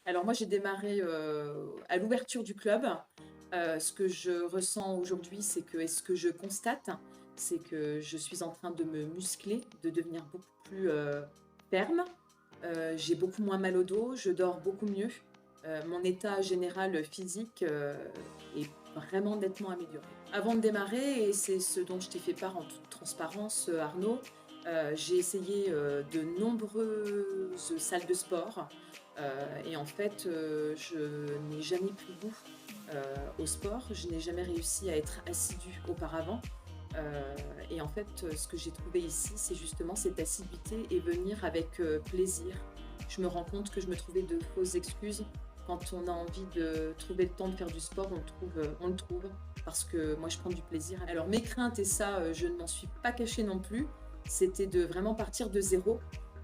Alors moi, j'ai démarré à l'ouverture du club. Ce que je ressens aujourd'hui, c'est que, et ce que je constate, c'est que je suis en train de me muscler, de devenir beaucoup plus ferme. J'ai beaucoup moins mal au dos, je dors beaucoup mieux. Mon état général physique est vraiment nettement amélioré. Avant de démarrer, et c'est ce dont je t'ai fait part en toute transparence, Arnaud, j'ai essayé de nombreuses salles de sport. Et en fait, je n'ai jamais pris goût au sport. Je n'ai jamais réussi à être assidue auparavant. Et en fait, ce que j'ai trouvé ici, c'est justement cette assiduité et venir avec plaisir. Je me rends compte que je me trouvais de fausses excuses. Quand on a envie de trouver le temps de faire du sport, on le trouve parce que moi, je prends du plaisir. Alors mes craintes, et ça, je ne m'en suis pas cachée non plus, c'était de vraiment partir de zéro.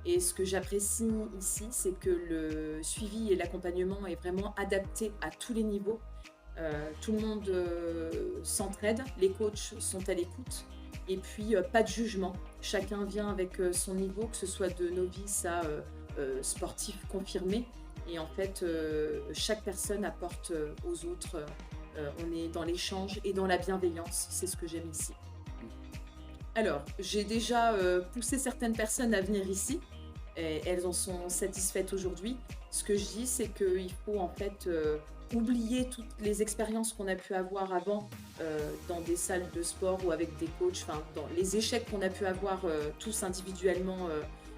Et ce que j'apprécie ici, c'est que le suivi et l'accompagnement est vraiment adapté à tous les niveaux. Tout le monde s'entraide, les coachs sont à l'écoute, et puis pas de jugement. Chacun vient avec son niveau, que ce soit de novice à sportif confirmé. Et en fait, chaque personne apporte aux autres. On est dans l'échange et dans la bienveillance, c'est ce que j'aime ici. Alors, j'ai déjà poussé certaines personnes à venir ici, et elles en sont satisfaites aujourd'hui. Ce que je dis, c'est qu'il faut en fait oublier toutes les expériences qu'on a pu avoir avant dans des salles de sport ou avec des coachs, enfin, dans les échecs qu'on a pu avoir tous individuellement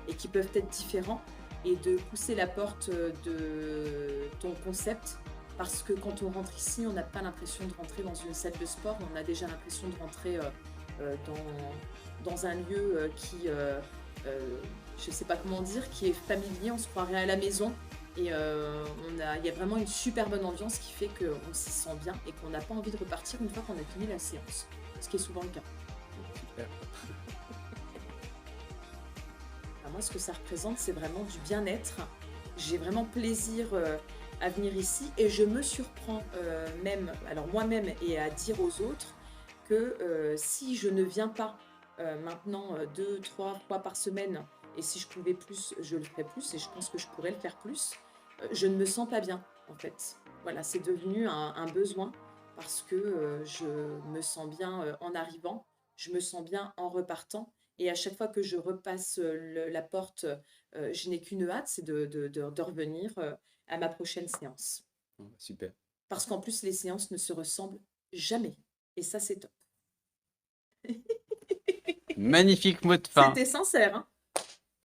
et qui peuvent être différents, et de pousser la porte de ton concept. Parce que quand on rentre ici, on n'a pas l'impression de rentrer dans une salle de sport, on a déjà l'impression de rentrer dans un lieu qui, je ne sais pas comment dire, qui est familier, on se croirait à la maison. Et il y a vraiment une super bonne ambiance qui fait qu'on s'y sent bien et qu'on n'a pas envie de repartir une fois qu'on a fini la séance, ce qui est souvent le cas. Super. Alors moi, ce que ça représente, c'est vraiment du bien-être. J'ai vraiment plaisir à venir ici, et je me surprends même, alors moi-même, et à dire aux autres que si je ne viens pas maintenant 2, 3 fois par semaine, et si je pouvais plus, je le ferais plus, et je pense que je pourrais le faire plus, je ne me sens pas bien en fait. Voilà, c'est devenu un besoin parce que je me sens bien en arrivant, je me sens bien en repartant, et à chaque fois que je repasse la porte, je n'ai qu'une hâte, c'est de revenir à ma prochaine séance. Bon, bah, super. Parce qu'en plus, les séances ne se ressemblent jamais. Et ça, c'est top. Magnifique mot de fin. C'était sincère, hein?